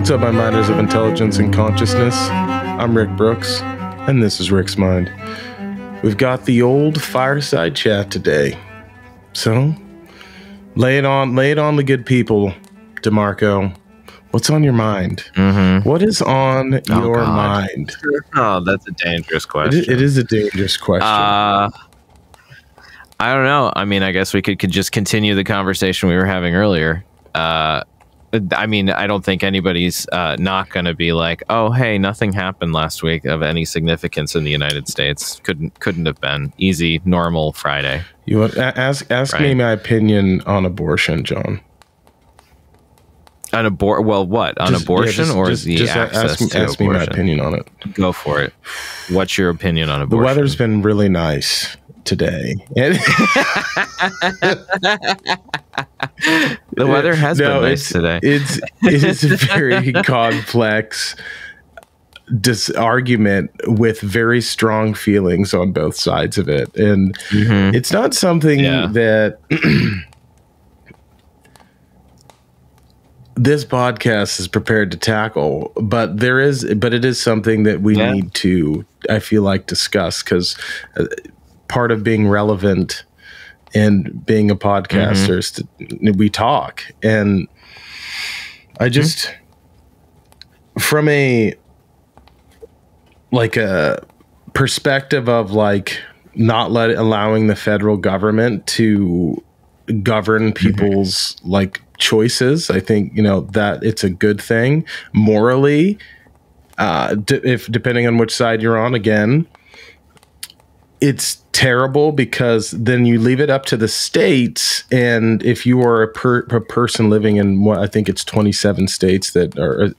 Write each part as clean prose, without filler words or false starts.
What's up, my minders of intelligence and consciousness? I'm Rick Brooks, and this is Rick's Mind. We've got the old fireside chat today. So, lay it on the good people, DeMarco. What's on your mind? Mm-hmm. What is on your mind? Oh, that's a dangerous question. It is a dangerous question. I don't know. I mean, I guess we could just continue the conversation we were having earlier. I mean, I don't think anybody's not going to be like, oh, hey, nothing happened last week of any significance in the United States. Couldn't have been. Easy, normal Friday. You want ask right? Me my opinion on abortion, John. On well, what? On abortion or the access to ask me my opinion on it. Go for it. What's your opinion on abortion? The weather's been really nice today. The weather has been nice today. It is a very complex argument with very strong feelings on both sides of it. And it's not something that this podcast is prepared to tackle, but it is something that we need to, I feel like, discuss, because part of being relevant and being a podcaster is we talk. And I just, from a perspective of not allowing the federal government to govern people's choices, I think that it's a good thing morally. If depending on which side you're on, again, it's terrible because then you leave it up to the states, and if you are a person living in I think it's 27 states that are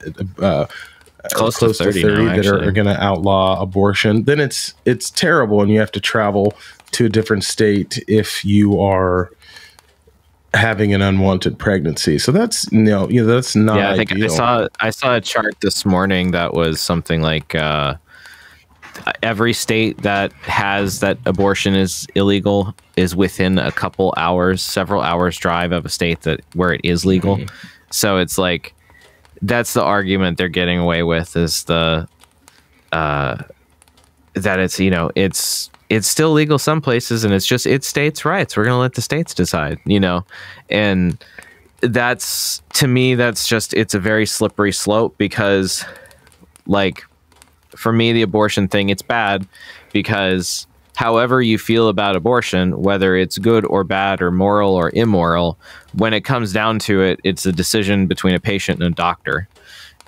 close to 30 now, that are going to outlaw abortion, then it's terrible, and you have to travel to a different state if you are having an unwanted pregnancy. So that's that's not I think ideal. I saw a chart this morning that was something like every state that has that abortion is illegal is within several hours drive of a state where it is legal. So it's like, that's the argument they're getting away with, is that it's still legal some places, and it's states' rights. We're going to let the states decide, and that's, to me, it's a very slippery slope, because for me, the abortion thing, it's bad because however you feel about abortion, whether it's good or bad or moral or immoral, when it comes down to it, it's a decision between a patient and a doctor.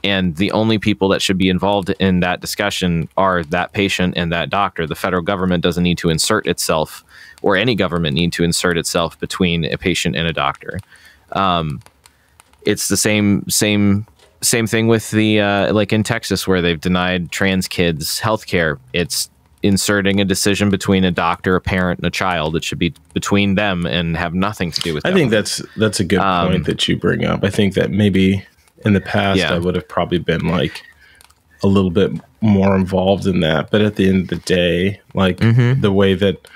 And the only people that should be involved in that discussion are that patient and that doctor. The federal government doesn't need to insert itself, or any government need to insert itself between a patient and a doctor. It's the same thing with the in Texas, where they've denied trans kids healthcare. It's inserting a decision between a doctor, a parent, and a child. It should be between them and have nothing to do with them. I think that's a good point that you bring up. I think that maybe in the past I would have probably been a little bit more involved in that, but at the end of the day, the way that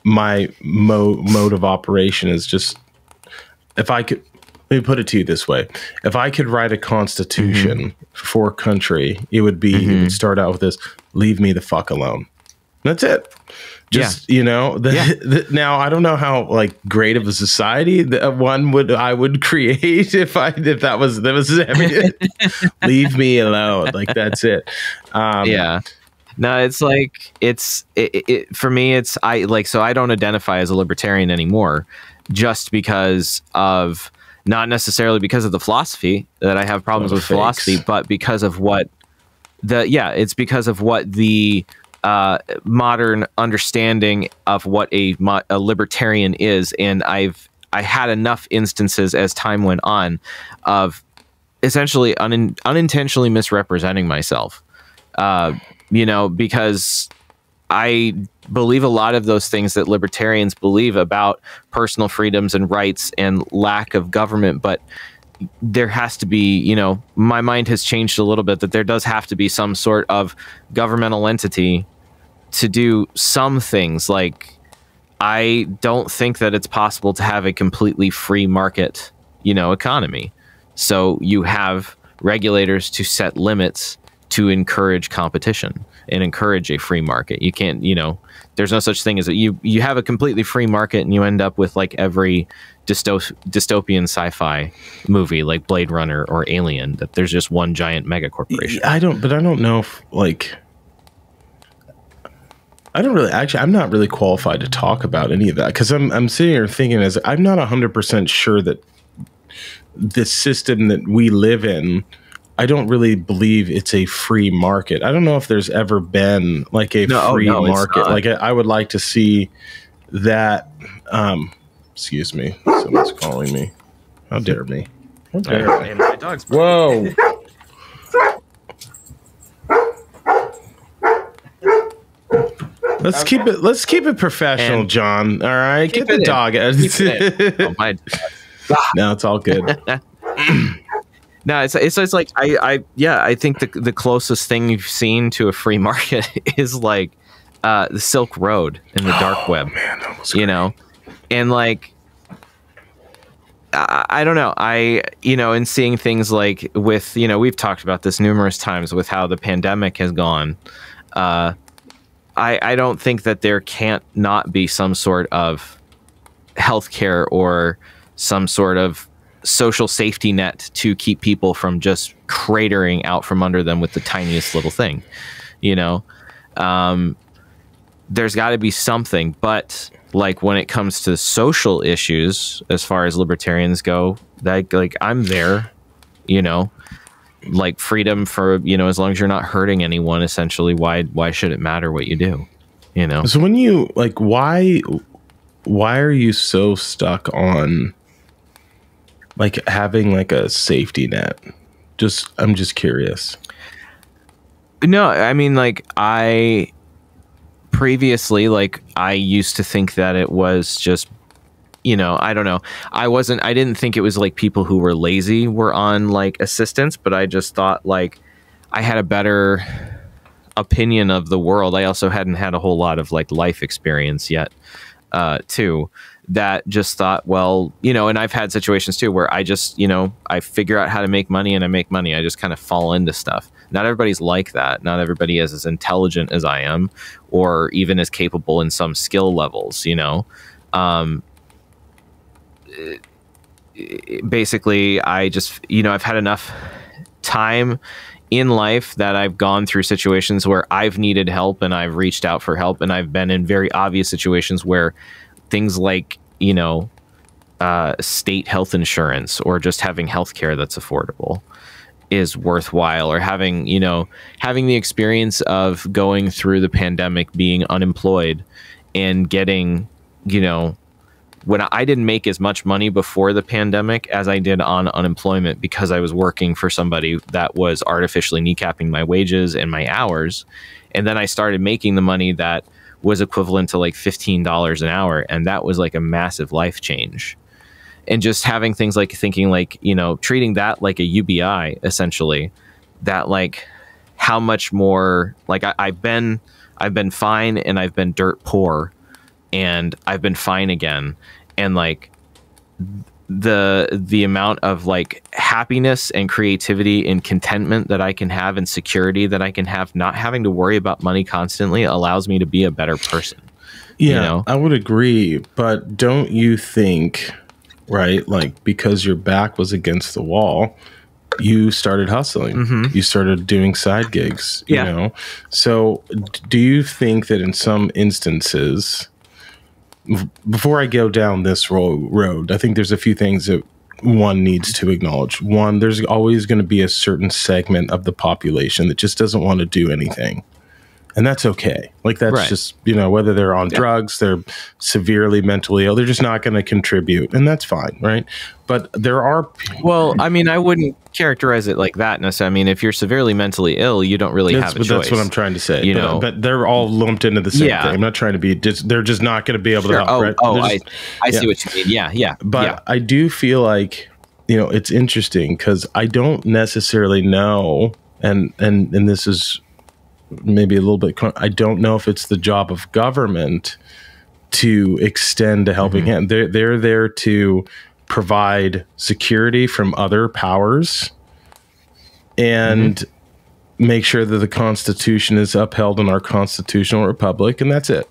my mode of operation is just, if I could, let me put it to you this way. If I could write a constitution for a country, it would be, it would start out with this: leave me the fuck alone. That's it. Just, now I don't know how great of a society I would create if that was everything. Leave me alone. That's it. No, it's for me, so I don't identify as a libertarian anymore, just because of, not necessarily because of the philosophy, that I have problems with philosophy, but because of what it's because of what the modern understanding of what a libertarian is. And I had enough instances as time went on of essentially unintentionally misrepresenting myself, because I believe a lot of those things that libertarians believe about personal freedoms and rights and lack of government, but there has to be, my mind has changed a little bit, that there does have to be some sort of governmental entity to do some things. I don't think that it's possible to have a completely free market, economy. So you have regulators to set limits to encourage competition and encourage a free market. You can't, there's no such thing as you have a completely free market and you end up with like every dystopian sci-fi movie like Blade Runner or Alien, that there's just one giant mega corporation. I don't know if like, I'm not really qualified to talk about any of that, because I'm sitting here thinking, as I'm not 100% sure that the system that we live in, I don't really believe it's a free market. I don't know if there's ever been like a free market. Like I would like to see that. Excuse me, someone's calling me. How dare me? How dare me? My dog's Whoa. Let's keep it professional, John. All right, get the dog out. Oh, my No, it's all good. No, it's like I think the closest thing you've seen to a free market is like the Silk Road and the dark web. Man, that was great. And like I don't know, and seeing things like with, we've talked about this numerous times with how the pandemic has gone. I don't think that there can't not be some sort of healthcare or some sort of social safety net to keep people from just cratering out from under them with the tiniest little thing. There's got to be something, but like when it comes to social issues, as far as libertarians go, like I'm there, like freedom for, as long as you're not hurting anyone, essentially, why should it matter what you do? So when you like, why are you so stuck on like having like a safety net? I'm just curious. No, I mean, like previously, like I used to think that it was just, I don't know. I didn't think it was like people who were lazy were on like assistance, but I just thought like I had a better opinion of the world. I also hadn't had a whole lot of like life experience yet, too, that just thought, well, and I've had situations too where I just, I figure out how to make money and I make money. I just kind of fall into stuff. Not everybody's like that. Not everybody is as intelligent as I am, or even as capable in some skill levels, basically I just, I've had enough time in life that I've gone through situations where I've needed help and I've reached out for help, and I've been in very obvious situations where things like, state health insurance or just having healthcare that's affordable is worthwhile, or having the experience of going through the pandemic, being unemployed and getting, when I didn't make as much money before the pandemic as I did on unemployment, because I was working for somebody that was artificially kneecapping my wages and my hours. And then I started making the money that was equivalent to like $15 an hour. And that was like a massive life change. And just having things like thinking like, treating that like a UBI, essentially, that like how much more, like I've been fine and I've been dirt poor and I've been fine again. And like the amount of like happiness and creativity and contentment that I can have and security that I can have, not having to worry about money constantly, allows me to be a better person. Yeah, I would agree. But don't you think, right, like because your back was against the wall, you started hustling. Mm-hmm. You started doing side gigs, you know? So do you think that in some instances, before I go down this road, I think there's a few things that one needs to acknowledge. One, there's always going to be a certain segment of the population that just doesn't want to do anything. And that's okay. Like that's just, whether they're on drugs, they're severely mentally ill, they're just not going to contribute. And that's fine, right? But there are... Well, I mean, I wouldn't characterize it like that necessarily. I mean, if you're severely mentally ill, you don't really have a choice. That's what I'm trying to say. But they're all lumped into the same thing. I'm not trying to be... they're just not going to be able to help, right? I see what you mean. Yeah. But I do feel like, it's interesting because I don't necessarily know, and this is... maybe a little bit, I don't know if it's the job of government to extend a helping hand. They're there to provide security from other powers and make sure that the Constitution is upheld in our constitutional republic, and that's it.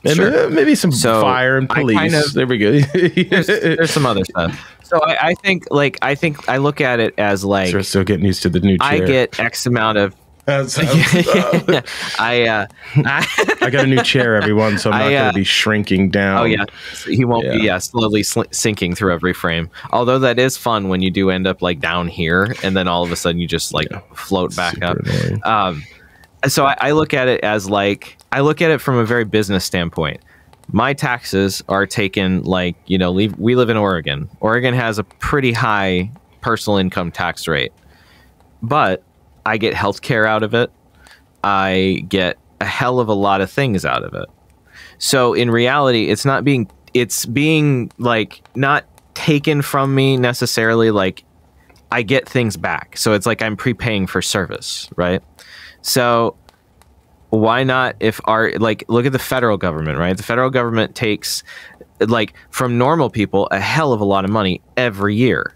And maybe some fire and police. There we go. there's some other stuff. So I think I look at it as like, so we're still getting used to the new chair. I get X amount of. I got a new chair, everyone, so I'm not going to be shrinking down. Oh yeah, he won't be slowly sinking through every frame. Although that is fun when you do end up like down here, and then all of a sudden you just like float back up. So I look at it as like, I look at it from a very business standpoint. My taxes are taken like, you know, we live in Oregon. Oregon has a pretty high personal income tax rate, but I get healthcare out of it. I get a hell of a lot of things out of it. So in reality, it's being like not taken from me necessarily. Like I get things back. So it's like I'm prepaying for service, right? So why not, if look at the federal government, right? The federal government takes like from normal people a hell of a lot of money every year.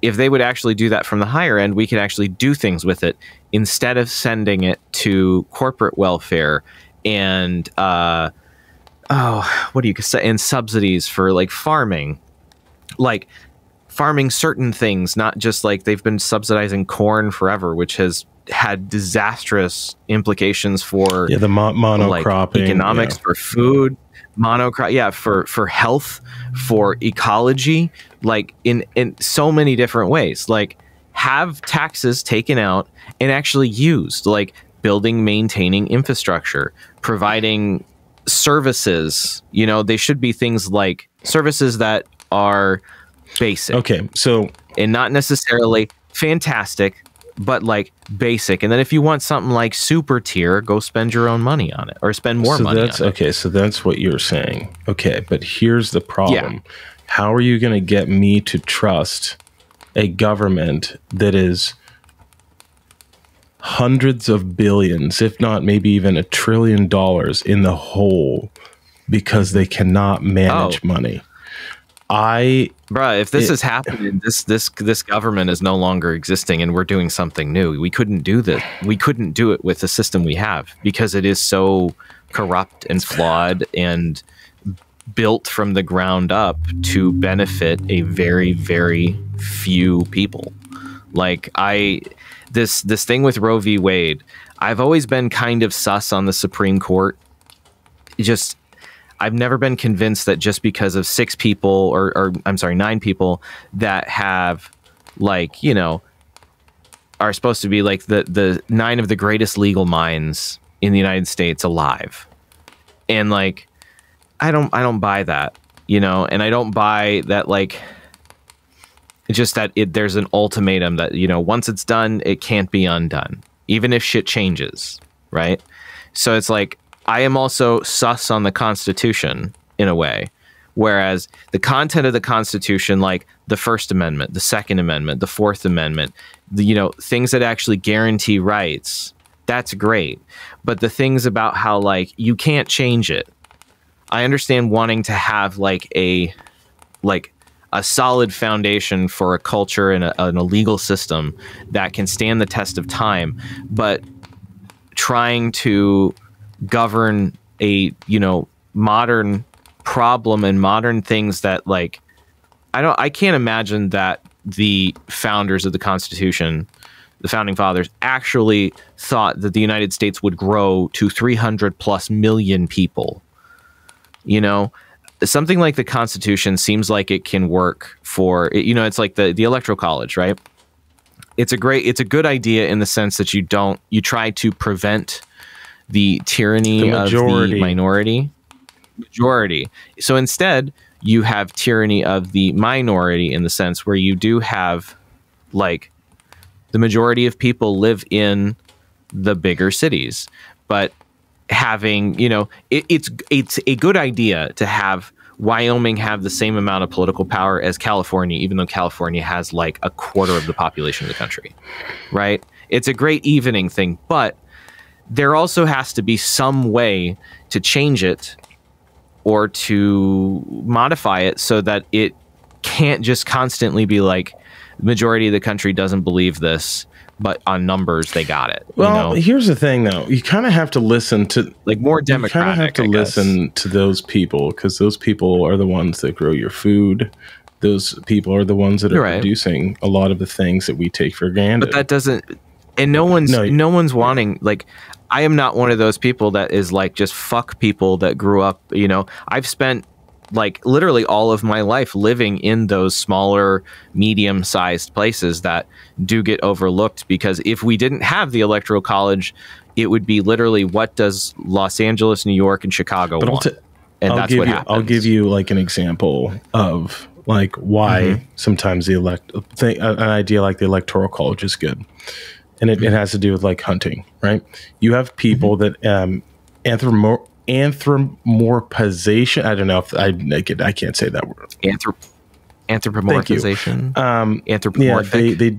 If they would actually do that from the higher end, we could actually do things with it instead of sending it to corporate welfare and what do you say, and subsidies for like farming certain things, not just like they've been subsidizing corn forever, which has had disastrous implications for the monocropping, like, economics, for food, for health, for ecology, like in so many different ways. Like have taxes taken out and actually used, like building, maintaining infrastructure, providing services. You know, they should be things like services that are basic. Okay, so and not necessarily fantastic, but like basic. And then if you want something like super tier, go spend your own money on it, or spend more money on it. Okay, so that's what you're saying. Okay, but here's the problem. Yeah. How are you going to get me to trust a government that is hundreds of billions, if not maybe even $1 trillion in the hole because they cannot manage money? Bruh, if this is happening, this government is no longer existing and we're doing something new. We couldn't do this. We couldn't do it with the system we have because it is so corrupt and flawed and built from the ground up to benefit a very, very few people. Like this thing with Roe v. Wade, I've always been kind of sus on the Supreme Court. I've never been convinced that just because of 6 people or I'm sorry, 9 people that have like, you know, are supposed to be like the 9 of the greatest legal minds in the United States alive. And like, I don't buy that, you know, and I don't buy that, like, it's just that there's an ultimatum that, you know, once it's done, it can't be undone, even if shit changes. Right. So it's like, I am also sus on the Constitution in a way, whereas the content of the Constitution, like the First Amendment, the Second Amendment, the Fourth Amendment, you know, things that actually guarantee rights, that's great. But the things about how like you can't change it, I understand wanting to have like a solid foundation for a culture and a legal system that can stand the test of time, but trying to govern a, you know, modern problem and modern things that like, I can't imagine that the founders of the Constitution, the founding fathers, actually thought that the United States would grow to 300+ million people. You know, something like the Constitution seems like it can work for, you know, it's like the Electoral College, right? It's a good idea in the sense that you try to prevent the tyranny of the majority. So instead, you have tyranny of the minority in the sense where you do have like the majority of people live in the bigger cities, but having, you know, it's a good idea to have Wyoming have the same amount of political power as California, even though California has like a quarter of the population of the country, right? It's a great evening thing, but there also has to be some way to change it or to modify it so that it can't just constantly be like, the majority of the country doesn't believe this, but on numbers they got it. Well, here's the thing, though. You kind of have to listen to, like, more democratic. You kind of have to listen to those people, because those people are the ones that grow your food. Those people are the ones that are producing a lot of the things that we take for granted. But that doesn't, and no one's wanting, like, I am not one of those people that is like, just fuck people that grew up, you know. I've spent like literally all of my life living in those smaller, medium-sized places that do get overlooked, because if we didn't have the Electoral College, it would be literally, what does Los Angeles, New York, and Chicago want? And that's what happens. I'll give you like an example of like why sometimes an idea like the Electoral College is good. And it has to do with like hunting, right? You have people that anthropomorphization. I don't know if I can't say that word. Anthropomorphization. Anthropomorphic. They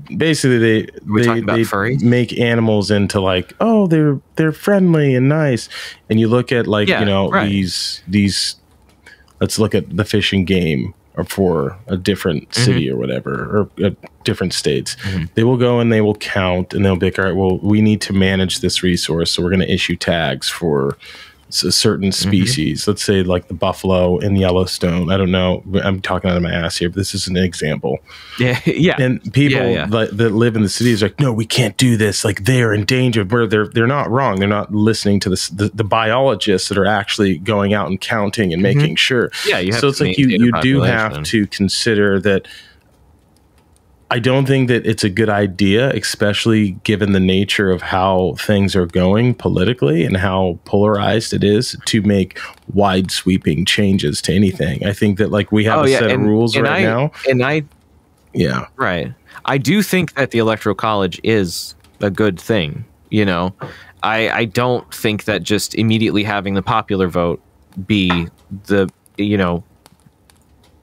make animals into like, oh, they're friendly and nice. And you look at like, these. Let's look at the Fish and Game, or for a different city or whatever, or different states. They will go and they will count, and they'll be like, all right, well, we need to manage this resource, so we're going to issue tags for a certain species. Let's say like the buffalo in Yellowstone. I don't know. I'm talking out of my ass here, but this is an example. Yeah. And people that live in the cities are like, no, we can't do this. Like, they're endangered. Where they're not wrong. They're not listening to the biologists that are actually going out and counting and making sure. Yeah. So it's like you do have to consider that. I don't think that it's a good idea, especially given the nature of how things are going politically and how polarized it is, to make wide sweeping changes to anything. I think that like we have a set of rules right now. Right. I do think that the Electoral College is a good thing. You know, I don't think that just immediately having the popular vote be the,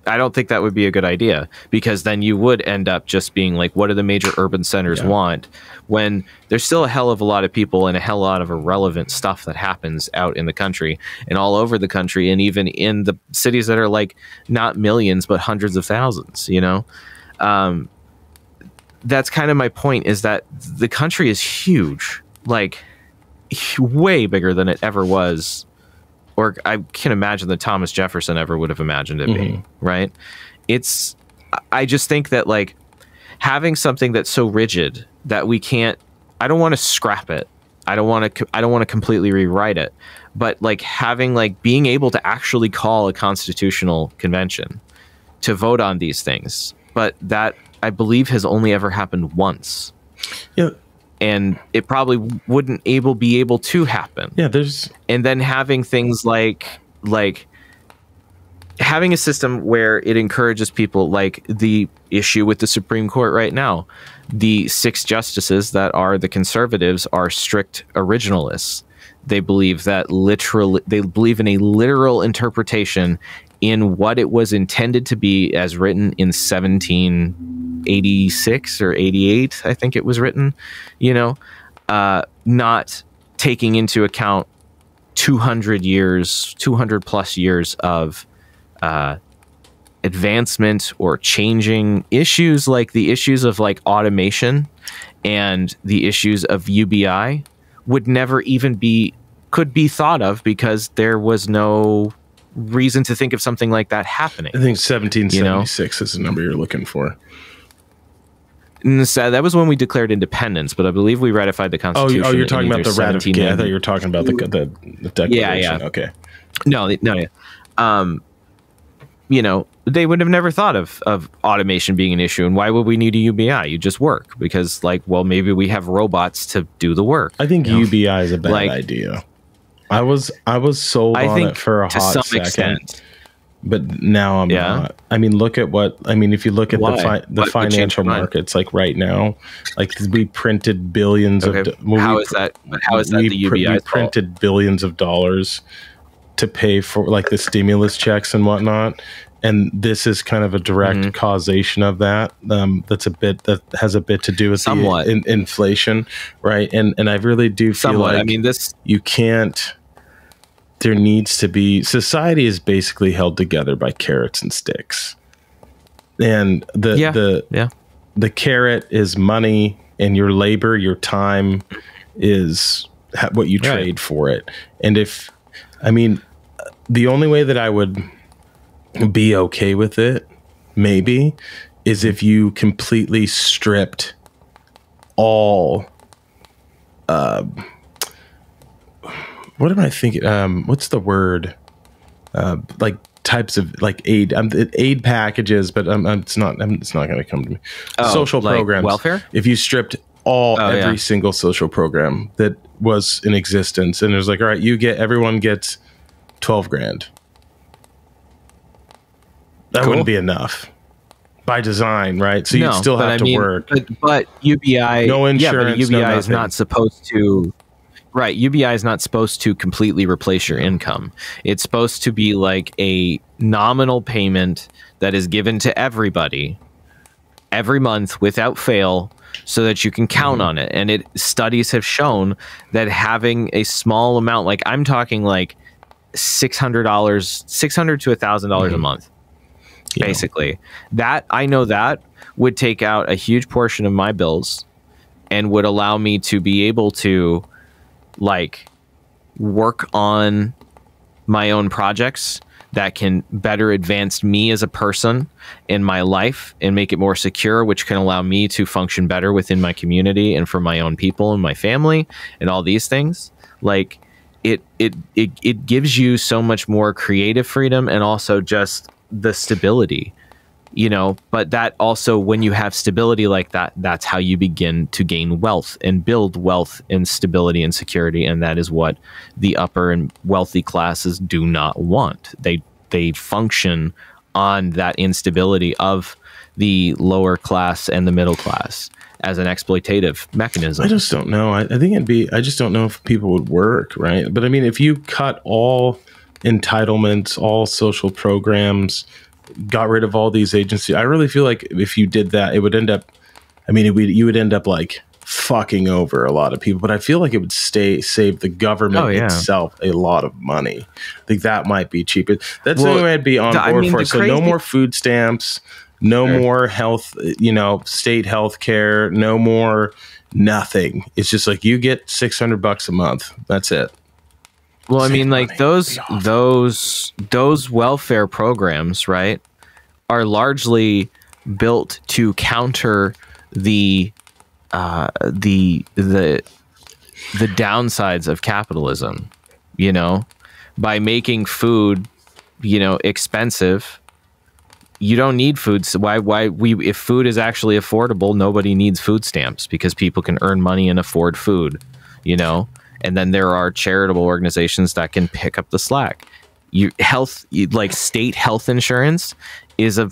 I don't think that would be a good idea, because then you would end up just being like, what do the major urban centers want, when there's still a hell of a lot of people and a hell of a lot of irrelevant stuff that happens out in the country and all over the country, and even in the cities that are like not millions but hundreds of thousands. That's kind of my point, is that the country is huge, like way bigger than it ever was, or I can imagine that Thomas Jefferson ever would have imagined it being, right? I just think that like having something that's so rigid that we can't, I don't want to scrap it. I don't want to completely rewrite it, but like having like being able to actually call a constitutional convention to vote on these things, but that I believe has only ever happened once. Yeah. And it probably wouldn't be able to happen. Yeah, and then having things like having a system where it encourages people, like the issue with the Supreme Court right now. The 6 justices that are the conservatives are strict originalists. They believe in a literal interpretation in what it was intended to be as written in 1786 or 88, I think it was written, not taking into account 200 plus years of advancement or changing issues, like the issues of like automation and the issues of UBI would never even could be thought of, because there was no reason to think of something like that happening. I think 1776 is the number you're looking for. And so that was when we declared independence, but I believe we ratified the Constitution. Oh, you're talking about the ratification. I thought you were talking about the declaration. Yeah. Okay. No. They would have never thought of automation being an issue. And why would we need a UBI? You just work, because like, well, maybe we have robots to do the work. I think UBI is a bad idea. I was sold on it for a hot second, extent. But now I'm not. I mean, if you look at the financial markets, like right now, like we printed billions of. How is that the UBI? We printed billions of dollars to pay for like the stimulus checks and whatnot, and this is kind of a direct causation of that. That has a bit to do with the inflation, right? And I really do feel like you can't. There needs to be, society is basically held together by carrots and sticks. And the carrot is money, and your labor, your time is what you trade for it. And the only way that I would be okay with it, maybe, is if you completely stripped all, what am I thinking? What's the word? Like types of like aid packages, but it's not going to come to me. Social like programs, welfare. If you stripped every single social program that was in existence, and it was like, all right, everyone gets 12 grand. That wouldn't be enough by design, right? So you'd still have to work. But UBI, no insurance, but UBI is not supposed to. Right, UBI is not supposed to completely replace your income. It's supposed to be like a nominal payment that is given to everybody every month without fail, so that you can count on it. And studies have shown that having a small amount, like I'm talking like $600 to $1,000 a month, basically. That I know that would take out a huge portion of my bills and would allow me to be able to like work on my own projects that can better advance me as a person in my life and make it more secure, which can allow me to function better within my community and for my own people and my family and all these things. Like it gives you so much more creative freedom and also just the stability, but that also, when you have stability like that, that's how you begin to gain wealth and build wealth and stability and security. And that is what the upper and wealthy classes do not want. They function on that instability of the lower class and the middle class as an exploitative mechanism. I just don't know. I think I just don't know if people would work, right? But I mean, if you cut all entitlements, all social programs, got rid of all these agencies, I really feel like if you did that, it would end up, you would end up like fucking over a lot of people. But I feel like it would save the government itself a lot of money. I think that might be cheaper. That's the only way I'd be on board for. So no more food stamps, no more health, state health care, no more nothing. It's just like you get $600 a month. That's it. Well, I mean, like those welfare programs, right, are largely built to counter the downsides of capitalism, by making food, expensive. You don't need food. So if food is actually affordable, nobody needs food stamps because people can earn money and afford food, And then there are charitable organizations that can pick up the slack. Like state health insurance is a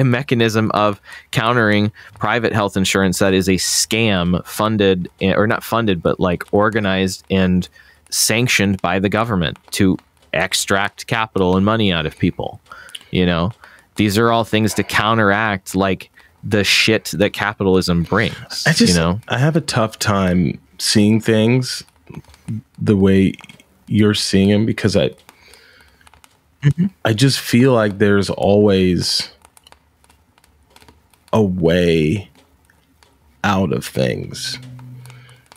mechanism of countering private health insurance that is a scam, funded or not funded, but like organized and sanctioned by the government to extract capital and money out of people. These are all things to counteract like the shit that capitalism brings. I have a tough time seeing things the way you're seeing them because I just feel like there's always a way out of things.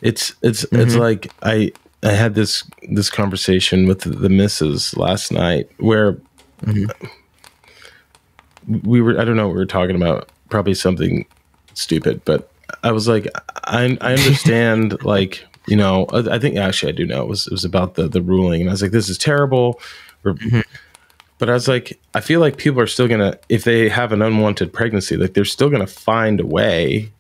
It's like I had this conversation with the missus last night where we were, I don't know what we were talking about, probably something stupid, but I was like, I understand like, I think actually I do know it was about the ruling, and I was like, this is terrible. But I was like, I feel like people are still gonna, if they have an unwanted pregnancy, like they're still gonna find a way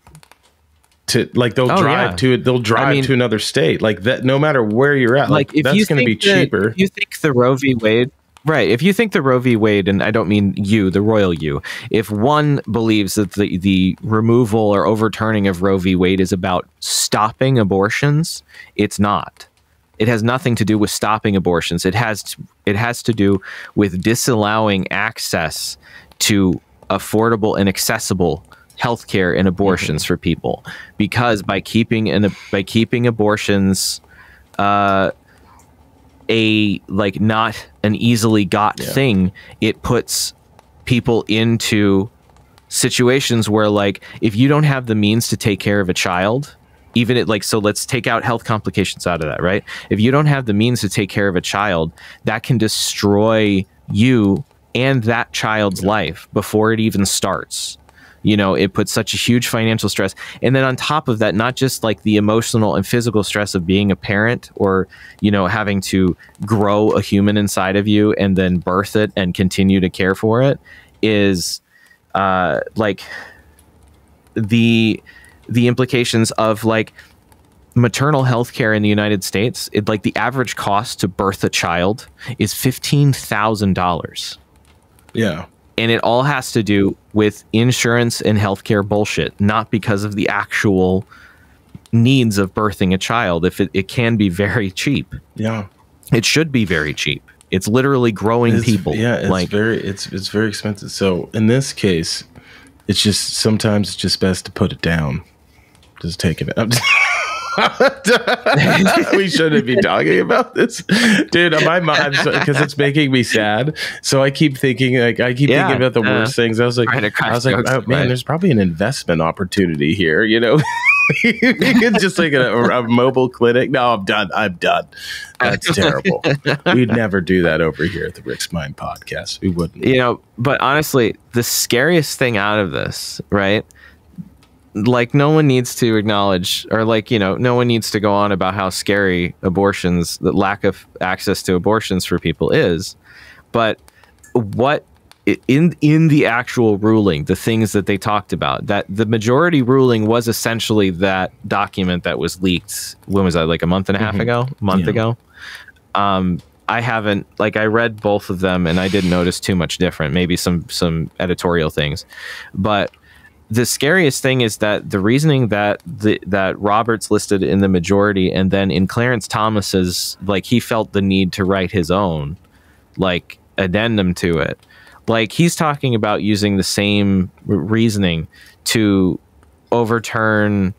to, like they'll drive to another state, like that. No matter where you're at, like if that's gonna be cheaper. You think the Roe v. Wade? Right. If you think the Roe v. Wade, and I don't mean you, the royal you, if one believes that the removal or overturning of Roe v. Wade is about stopping abortions, it's not. It has nothing to do with stopping abortions. It has to do with disallowing access to affordable and accessible healthcare and abortions for people, because by keeping abortions not an easily got thing, it puts people into situations where, like, if you don't have the means to take care of a child, even it, like, so let's take out health complications out of that, right? If you don't have the means to take care of a child, that can destroy you and that child's life before it even starts. You know, it puts such a huge financial stress. And then on top of that, not just like the emotional and physical stress of being a parent, or, you know, having to grow a human inside of you and then birth it and continue to care for it, is like the implications of like maternal health care in the United States. It, like, the average cost to birth a child is $15,000. Yeah. And it all has to do with insurance and healthcare bullshit, not because of the actual needs of birthing a child. If it can be very cheap. Yeah. It should be very cheap. It's literally growing people. Yeah, it's like, it's very expensive. So in this case, it's just, sometimes it's just best to put it down. Just take it out. We shouldn't be talking about this, dude. My mind, because it's making me sad. So I keep thinking, thinking about the worst things. I was like, oh man, there's probably an investment opportunity here. You know, you could just like a mobile clinic. No, I'm done. That's terrible. We'd never do that over here at the Rick's Mind podcast. We wouldn't. You know, but honestly, the scariest thing out of this, right? Like, no one needs to acknowledge, or like, you know, no one needs to go on about how scary abortions, the lack of access to abortions for people is. But what in the actual ruling, the things that they talked about, that the majority ruling was essentially that document that was leaked. When was that? Like a month and a half ago, ago. I haven't, like, I read both of them and I didn't notice too much different, maybe some editorial things, but the scariest thing is that the reasoning that that Roberts listed in the majority, and then in Clarence Thomas's, like, he felt the need to write his own, like, addendum to it. Like, he's talking about using the same reasoning to overturn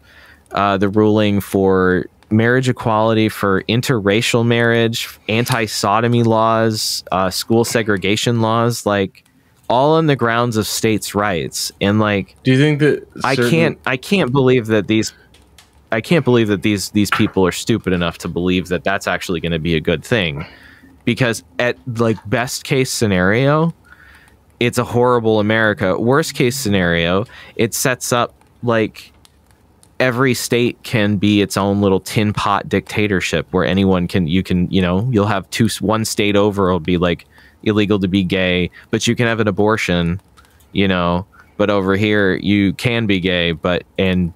the ruling for marriage equality, for interracial marriage, anti-sodomy laws, school segregation laws, like, all on the grounds of states' rights. And like, do you think that I can't believe that these people are stupid enough to believe that that's actually going to be a good thing? Because at, like, best case scenario, it's a horrible America. Worst case scenario, it sets up, like, every state can be its own little tin pot dictatorship where anyone can, you know, you'll have one state over, it'll be like illegal to be gay, but you can have an abortion, you know, but over here you can be gay, but you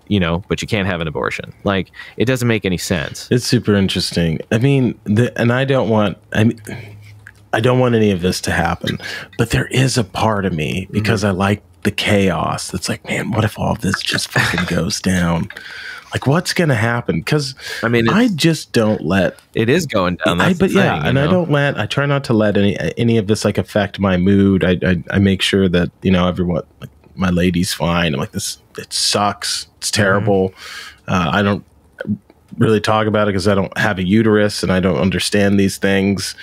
can't have an abortion. Like, it doesn't make any sense. It's super interesting. I mean, I don't want any of this to happen, but there is a part of me, because I like the chaos, that's like, man, what if all of this just fucking goes down? Like, what's going to happen? Because I mean, I just don't let it is going down. I try not to let any of this, like, affect my mood. I make sure that, you know, everyone, like, my lady's fine. I'm like, this, it sucks. It's terrible. I don't really talk about it because I don't have a uterus and I don't understand these things.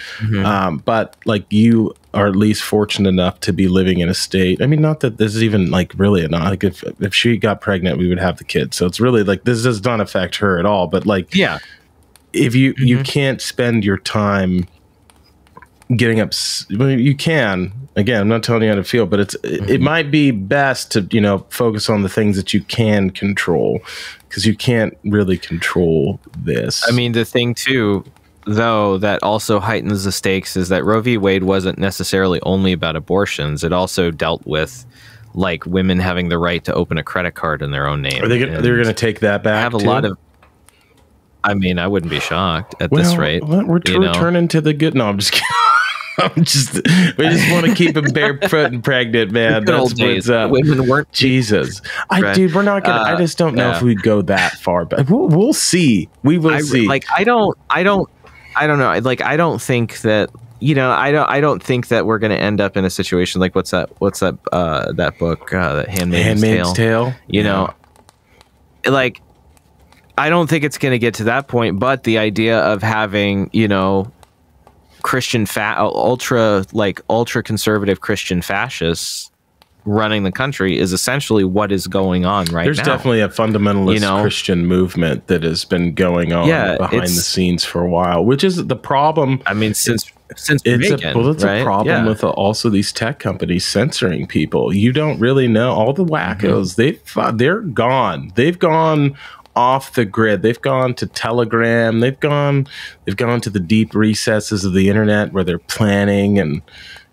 But like, you are at least fortunate enough to be living in a state. I mean, not that this is even like really not like, if she got pregnant, we would have the kid. So it's really like, this does not affect her at all. But like, yeah, if you can't spend your time getting up, well, you can. Again, I'm not telling you how to feel, but it might be best to, you know, focus on the things that you can control, because you can't really control this. I mean, the thing too, though, that also heightens the stakes is that Roe v. Wade wasn't necessarily only about abortions. It also dealt with, like, women having the right to open a credit card in their own name. Are they going to take that back? I have a lot of. I mean, I wouldn't be shocked at this rate. We're turning to the good. No, I'm just kidding. We just want to keep them barefoot and pregnant, man. That's what's up. Women weren't. Jesus, dude, we're not gonna. I just don't know if we go that far, but we'll see. We will see. Like, I don't know. Like, I don't think that, you know, I don't think that we're gonna end up in a situation like what's that that book, that Handmaid's Tale. You know, like, I don't think it's gonna get to that point. But the idea of having, you know, Christian ultra conservative Christian fascists running the country is essentially what is going on right There's now. There's definitely a fundamentalist Christian movement that has been going on behind the scenes for a while, which is the problem. I mean, since Reagan, it's a problem with also these tech companies censoring people. You don't really know. All the wackos, they're gone. They've gone off the grid. They've gone to Telegram. They've gone to the deep recesses of the internet where they're planning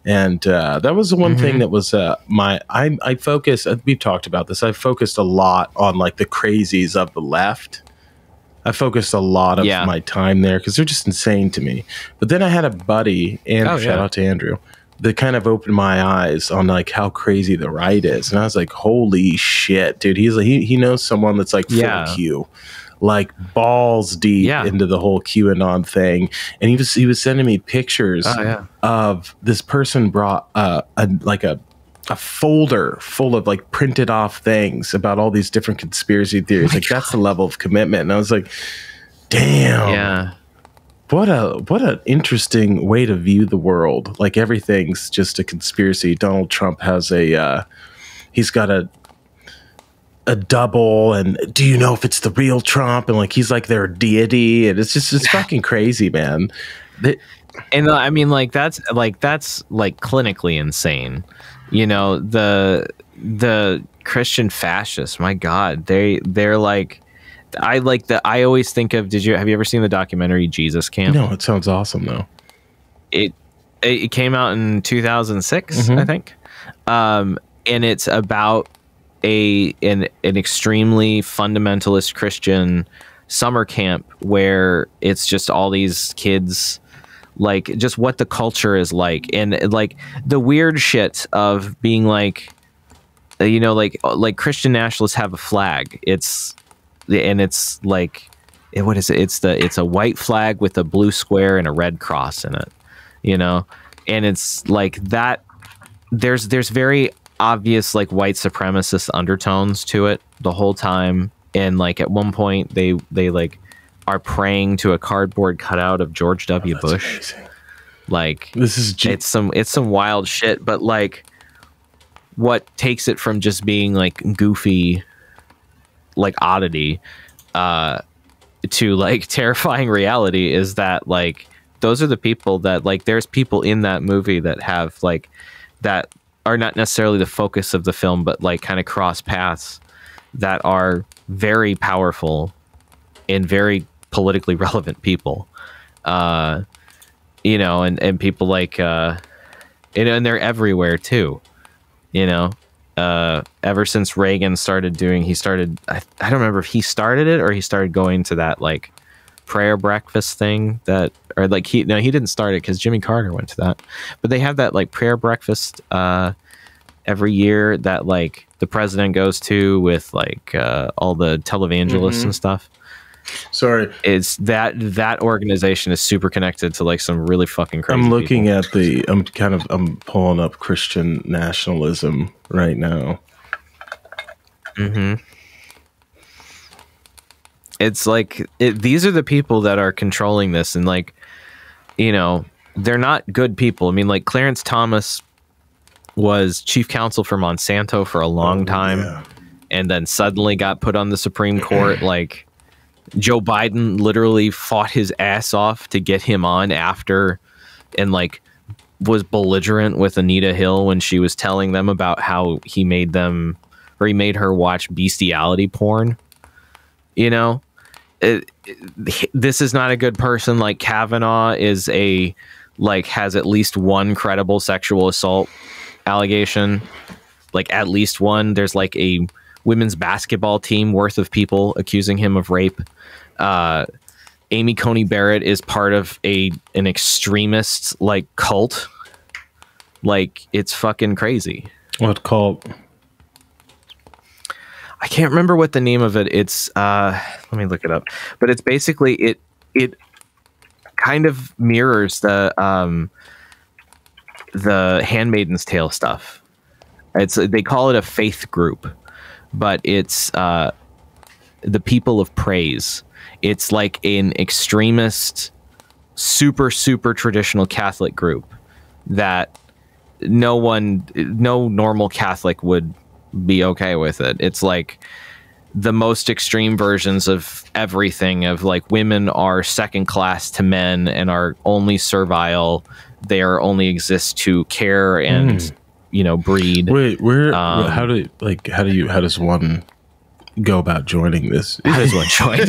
and that was the one thing that was I focused. We've talked about this. I focused a lot on like the crazies of the left. I focused a lot of my time there because they're just insane to me. But then I had a buddy, and shout out to Andrew, that kind of opened my eyes on like how crazy the right is, and I was like, holy shit, dude. He's like, he knows someone that's like full Q. Like balls deep into the whole QAnon thing, and he was sending me pictures of this person brought a folder full of like printed off things about all these different conspiracy theories. That's the level of commitment, and I was like, damn, what an interesting way to view the world. Like everything's just a conspiracy. Donald Trump has he's got a double, and do you know if it's the real Trump? And like he's like their deity, and it's fucking crazy, man. And I mean, like that's clinically insane. You know, the Christian fascists. My God, they're like, I always think of. Have you ever seen the documentary Jesus Camp? No, it sounds awesome though. It came out in 2006, I think, and it's about an extremely fundamentalist Christian summer camp where it's just all these kids, like just what the culture is like, and like the weird shit of being like, you know, like Christian nationalists have a flag. It's like, what is it? It's a white flag with a blue square and a red cross in it, you know, and it's like that. There's very obvious like white supremacist undertones to it the whole time, and like at one point they like are praying to a cardboard cutout of George W. Bush. Amazing. Like it's some wild shit, but like what takes it from just being like goofy, like oddity, to like terrifying reality is that like those are the people that like there's people in that movie that have like that are not necessarily the focus of the film, but like kind of cross paths that are very powerful and very politically relevant people, you know, and people like, and they're everywhere too, you know, ever since Reagan started doing, I don't remember if he started it or he started going to that like prayer breakfast thing that, or like he didn't start it because Jimmy Carter went to that, but they have that like prayer breakfast every year that like the president goes to with like all the televangelists and stuff. Sorry, it's that organization is super connected to like some really fucking crazy I'm looking people. at I'm pulling up Christian nationalism right now. It's like these are the people that are controlling this, and like, you know, they're not good people. I mean, like Clarence Thomas was chief counsel for Monsanto for a long time, and then suddenly got put on the Supreme Court. Like Joe Biden literally fought his ass off to get him on after, and like was belligerent with Anita Hill when she was telling them about how he made her watch bestiality porn. You know, this is not a good person. Like Kavanaugh has at least one credible sexual assault allegation, like at least one. There's like a women's basketball team worth of people accusing him of rape. Amy Coney Barrett is part of an extremist like cult. Like it's fucking crazy. What cult? I can't remember what the name of it. It's let me look it up. But it's basically it kind of mirrors the Handmaid's Tale stuff. They call it a faith group, but it's the People of Praise. It's like an extremist, super traditional Catholic group that no normal Catholic would be okay with it. It's like the most extreme versions of everything, of like women are second class to men and are only servile. They are only exist to care and breed. Wait, how does one go about joining this? How does one join?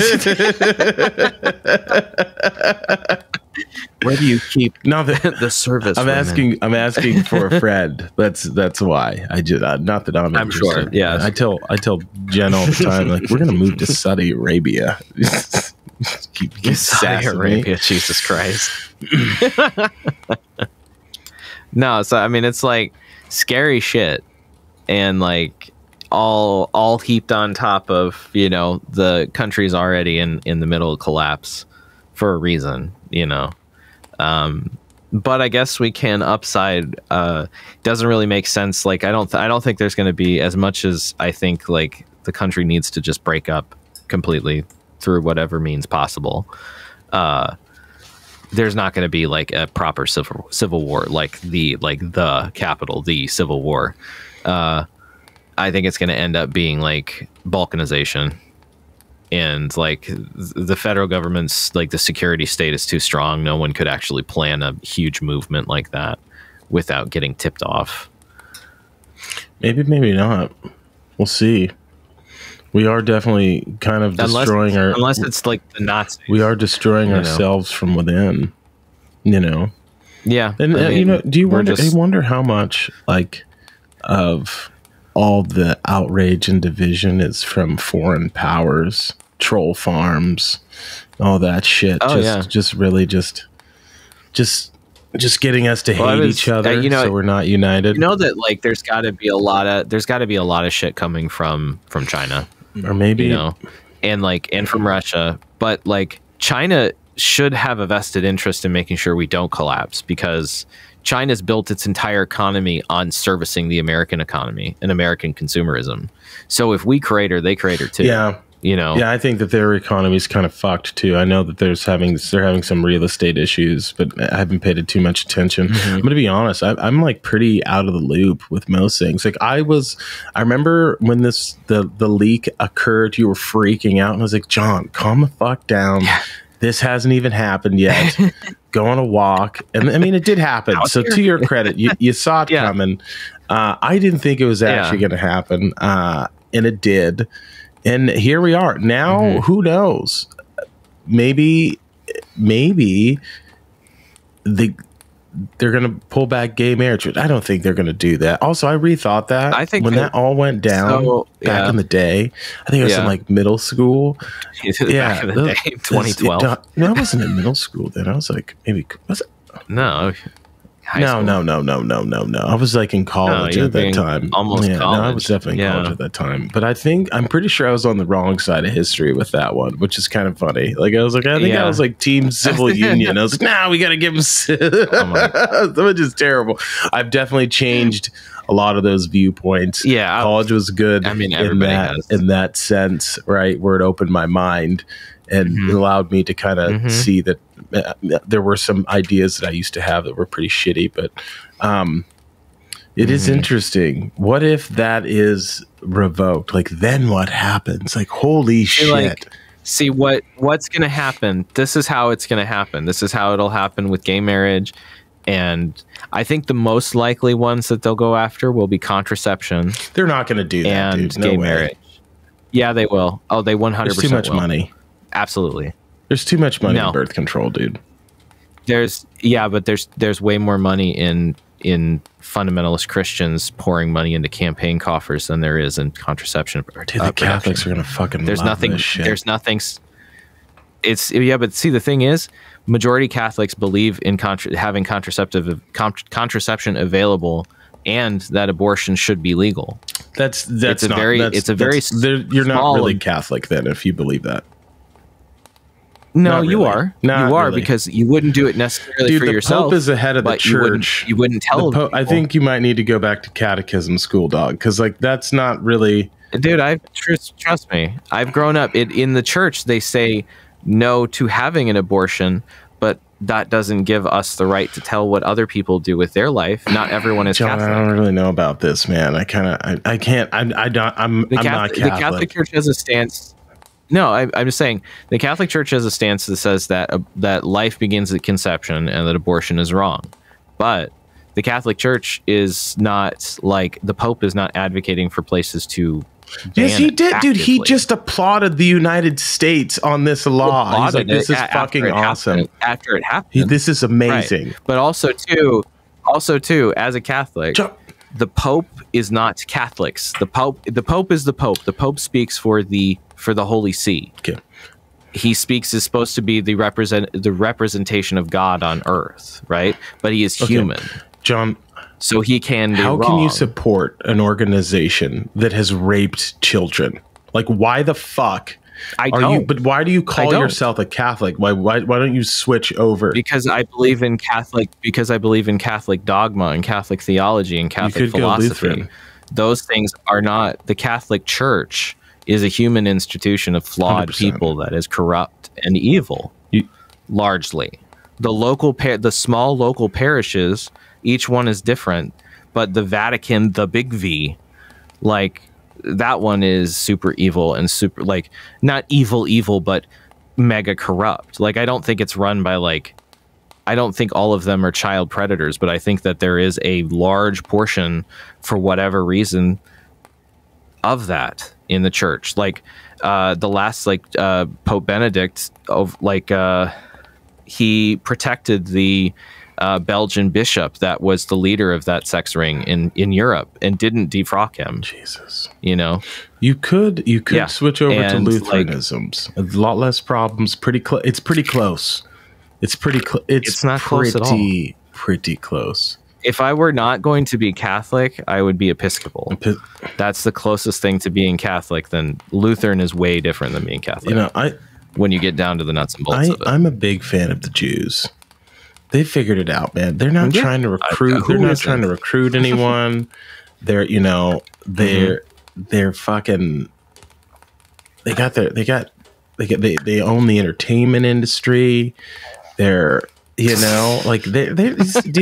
Where do you keep the service? I'm asking for a friend. That's why I just not that I'm sure. Yeah, I tell Jen all the time, like, we're gonna move to Saudi Arabia. keep Saudi Arabia, Jesus Christ. No, so I mean, it's like scary shit, and like all heaped on top of the country's already in the middle of collapse for a reason, but I guess we can upside. Doesn't really make sense. Like I don't think there's going to be as much as I think like the country needs to just break up completely through whatever means possible. There's not going to be like a proper civil war, like the capital, the Civil War. I think it's going to end up being like balkanization, and like the federal government's like the security state is too strong. No one could actually plan a huge movement like that without getting tipped off. Maybe not. We'll see. We are definitely kind of destroying unless it's like the Nazis. We are destroying ourselves from within, Yeah. And do you wonder how much like of all the outrage and division is from foreign powers, troll farms, all that shit. Just getting us to hate each other, so we're not united. That like there's got to be a lot of shit coming from China, or maybe and from Russia, but like China should have a vested interest in making sure we don't collapse, because China's built its entire economy on servicing the American economy and American consumerism. So if we crater, they crater too. Yeah. Yeah, I think that their economy is kind of fucked too. I know that they're having some real estate issues, but I haven't paid it too much attention. Mm-hmm. I'm gonna be honest. I'm like pretty out of the loop with most things. Like I remember when the leak occurred, you were freaking out, and I was like, John, calm the fuck down. Yeah. This hasn't even happened yet. Go on a walk. And I mean, it did happen. So to your credit, you saw it coming. I didn't think it was actually going to happen. And it did. And here we are. Now, who knows? Maybe they're going to pull back gay marriage. I don't think they're going to do that. Also, I rethought that. I think when that all went down back in the day, I think it was in like middle school. Back in the day, 2012. No, I wasn't in middle school then. I was like, maybe, was it? No. No. I was like in college at that time. Almost college. No, I was definitely in college at that time. But I'm pretty sure I was on the wrong side of history with that one, which is kind of funny. Like I was like, I think I was like team civil union. I was like, we got to give them. Which is terrible. I've definitely changed a lot of those viewpoints. Yeah, college was good. I mean, in that sense, right? Where it opened my mind and allowed me to kind of see that there were some ideas that I used to have that were pretty shitty, but it is interesting. What if that is revoked? Like, then what happens? Like, holy shit. What's going to happen. This is how it's going to happen. This is how it'll happen with gay marriage. And I think the most likely ones that they'll go after will be contraception. They're not going to do that, and gay marriage. Yeah, they will. Oh, they 100% There's too much money. Absolutely. There's too much money in birth control, dude. There's way more money in fundamentalist Christians pouring money into campaign coffers than there is in contraception. Dude, the Catholics are gonna fucking love this shit. There's nothing. But see, the thing is, majority Catholics believe in having contraception available, and that abortion should be legal. You're not really Catholic then if you believe that. No, you are. You are, because you wouldn't do it necessarily for yourself. The Pope is the head of the church. You wouldn't tell people. I think you might need to go back to catechism school, dog, because like that's not really. Dude, trust me. I've grown up in the church. They say no to having an abortion, but that doesn't give us the right to tell what other people do with their life. Not everyone is John, Catholic. I don't really know about this, man. I can't. I'm not Catholic. The Catholic Church has a stance. No, I'm just saying the Catholic Church has a stance that says that that life begins at conception and that abortion is wrong. But the Catholic Church is not like the Pope is not advocating for places to. Yes, he did, actively. dude. He just applauded the United States on this law. He's like, "This is fucking awesome." After it happened, this is amazing. Right. But also too, as a Catholic. The Pope is not Catholics. The Pope is the Pope. The Pope speaks for the Holy See. Okay. He is supposed to be the representation of God on earth, right? But he is human. John, so he can be how wrong. can you support an organization that has raped children? Like, why the fuck but why do you call yourself a Catholic? Why don't you switch over? Because I believe in Catholic dogma and Catholic theology and Catholic philosophy. Those things are not. The Catholic Church is a human institution of flawed 100%. people that is corrupt and evil. Largely, the small local parishes, each one is different, but the Vatican, the big V, like. That one is super evil and super like not evil, but mega corrupt. Like I don't think it's run by I don't think all of them are child predators, but I think that there is a large portion for whatever reason of that in the church. Like the last Pope Benedict he protected the Belgian bishop that was the leader of that sex ring in Europe and didn't defrock him. Jesus, you could switch over to Lutheranisms. A lot less problems. It's pretty close. It's not close at all. Pretty close. If I were not going to be Catholic, I would be Episcopal. That's the closest thing to being Catholic. Then Lutheran is way different than being Catholic. When you get down to the nuts and bolts of it. I'm a big fan of the Jews. They figured it out, man. They're not trying to recruit. They're not trying to recruit anyone. They're fucking. They own the entertainment industry. They're dude,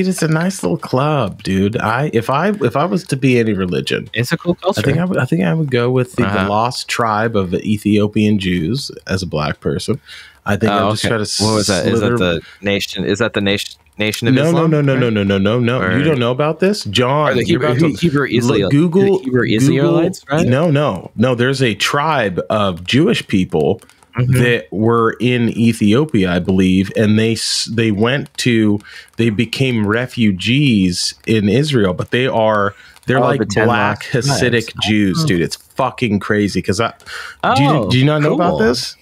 it's a nice little club, dude. If I was to be any religion, it's a cool culture. I think I would go with the lost tribe of the Ethiopian Jews as a black person. I think I'll just try to. What was that? Is that the nation? Is that the nation of Islam? No. You don't know about this, John? The Hebrew Israelites. Google Hebrew Israelites, right? No. There's a tribe of Jewish people that were in Ethiopia, I believe, and they became refugees in Israel, but they're like black Hasidic Jews, dude. It's fucking crazy. Because do you not know about this?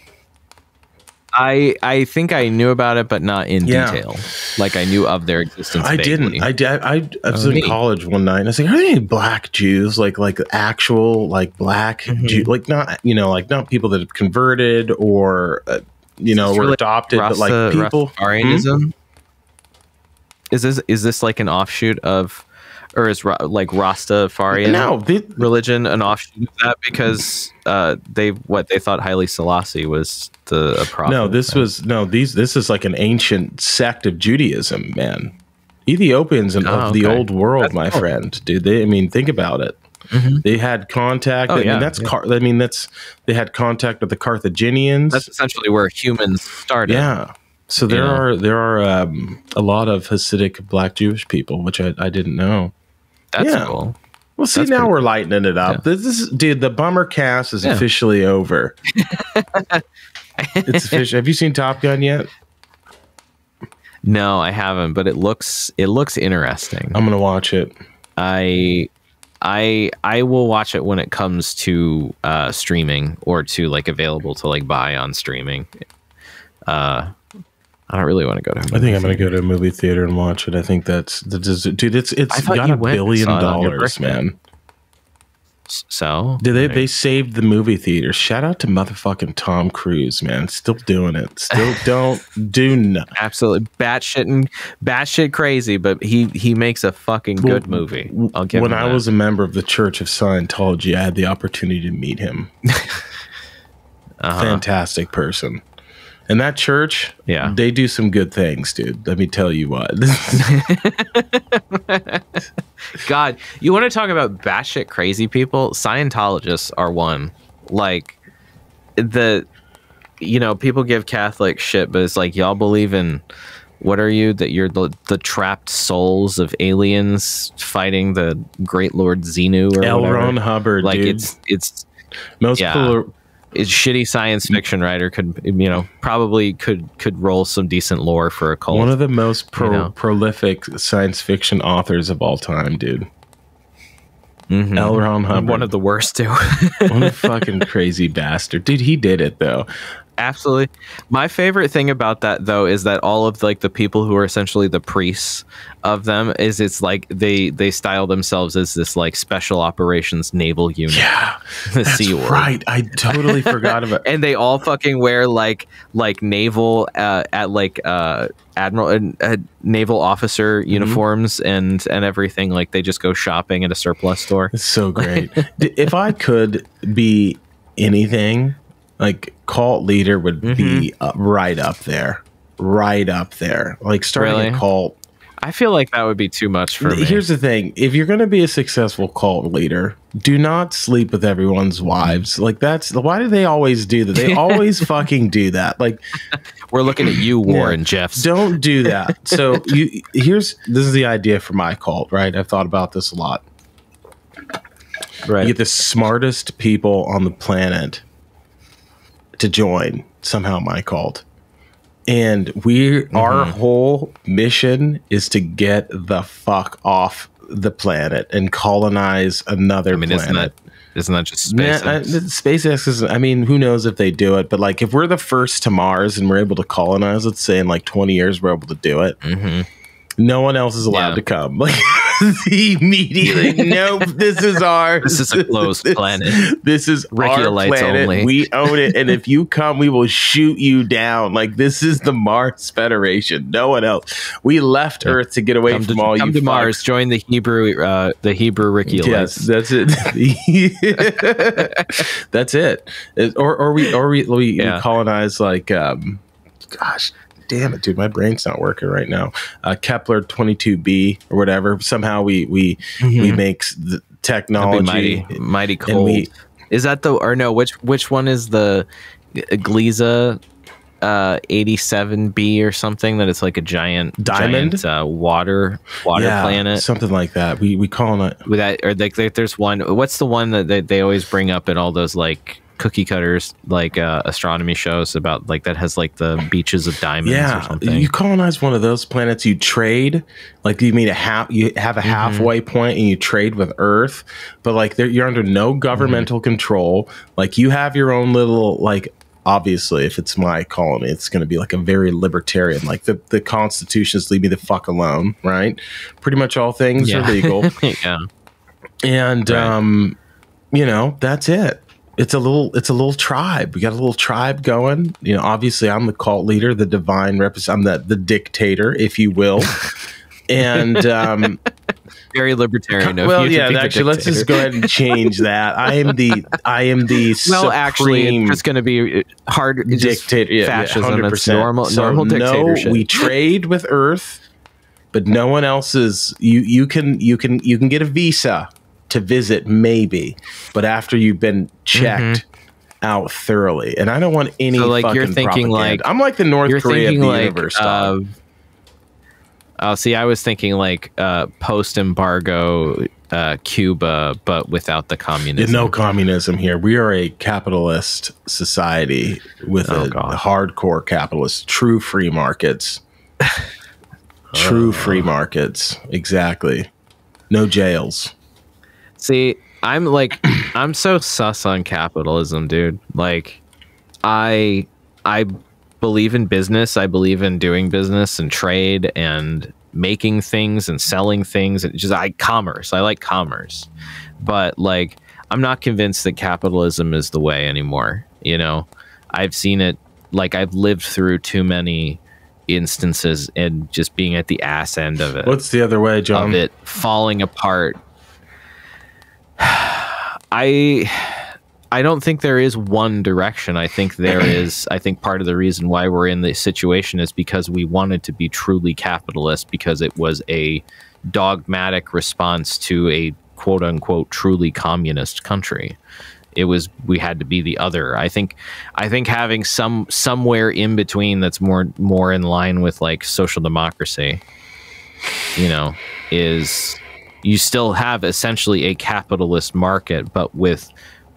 I think I knew about it, but not in detail. Like I knew of their existence. I didn't. I was in college one night and I was like, are there any black Jews? Like actual black Jew, not not people that have converted or were adopted, but like people. Rastafarianism? Is this like an offshoot of? Or is Rastafarian religion an offshoot of that because they thought Haile Selassie was a prophet? No, this is like an ancient sect of Judaism, man. Ethiopians of the old world, my friend, dude. Think about it. They had contact. They had contact with the Carthaginians. That's essentially where humans started. Yeah. So there are a lot of Hasidic black Jewish people, which I didn't know. That's cool. Well, see, now we're lightening it up. Yeah. Dude, the bummer cast is officially over. It's official. Have you seen Top Gun yet? No, I haven't, but it looks interesting. I'm gonna watch it. I will watch it when it comes to streaming or to available to buy on streaming. I don't really want to go to. I think I'm going to go to a movie theater and watch it. I think that's dude. It's got $1 billion, man. So they saved the movie theater. Shout out to motherfucking Tom Cruise, man. Still doing it. Still don't do nothing. Absolutely batshit crazy, but he makes a fucking good movie. I'll give him that. When I was a member of the Church of Scientology, I had the opportunity to meet him. Fantastic person. And that church, Yeah, they do some good things, dude. Let me tell you what. God, you want to talk about batshit crazy people? Scientologists are one. Like, people give Catholic shit, but it's like, y'all believe in, what are you? That you're the trapped souls of aliens fighting the great Lord Xenu or L. whatever. Ron Hubbard, like, dude. It's most it's shitty science fiction writer could probably could roll some decent lore for a cult. One of the most prolific science fiction authors of all time, dude. L. Ron Hubbard. One of the worst too. What a fucking crazy bastard, dude. He did it though. Absolutely. My favorite thing about that, though, is that all of like the people who are essentially the priests of them is it's like they style themselves as this like special operations naval unit. Yeah, the that's Sea Org. right. I totally forgot about. And they all fucking wear like naval admiral and naval officer uniforms and everything. Like they just go shopping at a surplus store. It's so great. If I could be anything, like cult leader would be right up there. Like starting a cult. I feel like that would be too much for me. Here's the thing. If you're going to be a successful cult leader, do not sleep with everyone's wives. Like why do they always do that? They always fucking do that. Like we're looking at you, Warren Jeffs. Don't do that. So this is the idea for my cult, right? I've thought about this a lot. Right. You get the smartest people on the planet to join somehow my cult. And our whole mission is to get the fuck off the planet and colonize another planet. Isn't that just SpaceX? SpaceX is, I mean, who knows if they do it, but like if we're the first to Mars and we're able to colonize, let's say in like 20 years, we're able to do it. No one else is allowed to come. Like immediately, nope, this is ours. This is a closed planet. This is our planet. Only. We own it. And if you come, we will shoot you down. Like this is the Mars Federation. No one else. We left Earth to get away from all you. Come to Mars. Join the Hebrew Ricky. Yes, that's it. That's it. Or we colonize like gosh. Damn it, dude! My brain's not working right now. Kepler 22b or whatever. Somehow we make the technology mighty cold. Is that which one is the Gliese 87b or something? That it's like a giant diamond water planet, something like that. We call it with that, or like there's one. What's the one that they always bring up at all those like cookie cutters, like astronomy shows about like that has like the beaches of diamonds or something? You colonize one of those planets, you trade, like you have a halfway point and you trade with Earth, but like you're under no governmental control. Like you have your own little, like obviously if it's my colony, it's going to be like a very libertarian, like the constitutions leave me the fuck alone, right? Pretty much all things are legal. And that's it. It's a little tribe. We got a little tribe going. Obviously I'm the cult leader, the divine representative. I'm the dictator, if you will. And very libertarian. Actually, let's just go ahead and change that. I am the well, actually, it's just going to be hard dictator. Fascism. 100%. It's normal dictatorship. No, we trade with Earth, but no one else is. You can get a visa to visit, maybe, but after you've been checked out thoroughly. And I don't want any fucking you're thinking propaganda. I'm like the North Korea of the universe. I was thinking like post-embargo Cuba, but without the communism. No communism here. We are a capitalist society with a hardcore capitalist, true free markets. True free markets. Exactly. No jails. See, I'm so sus on capitalism, dude. Like, I believe in business. I believe in doing business and trade and making things and selling things. And commerce. I like commerce, but like, I'm not convinced that capitalism is the way anymore. I've seen it. Like, I've lived through too many instances and just being at the ass end of it. What's the other way, John? Of it falling apart. I I don't think there is one direction. I think there is. I think part of the reason why we're in this situation is because we wanted to be truly capitalist, because it was a dogmatic response to a quote unquote truly communist country. We had to be the other. I think having somewhere in between that's more in line with like social democracy, you know, is you still have essentially a capitalist market, but with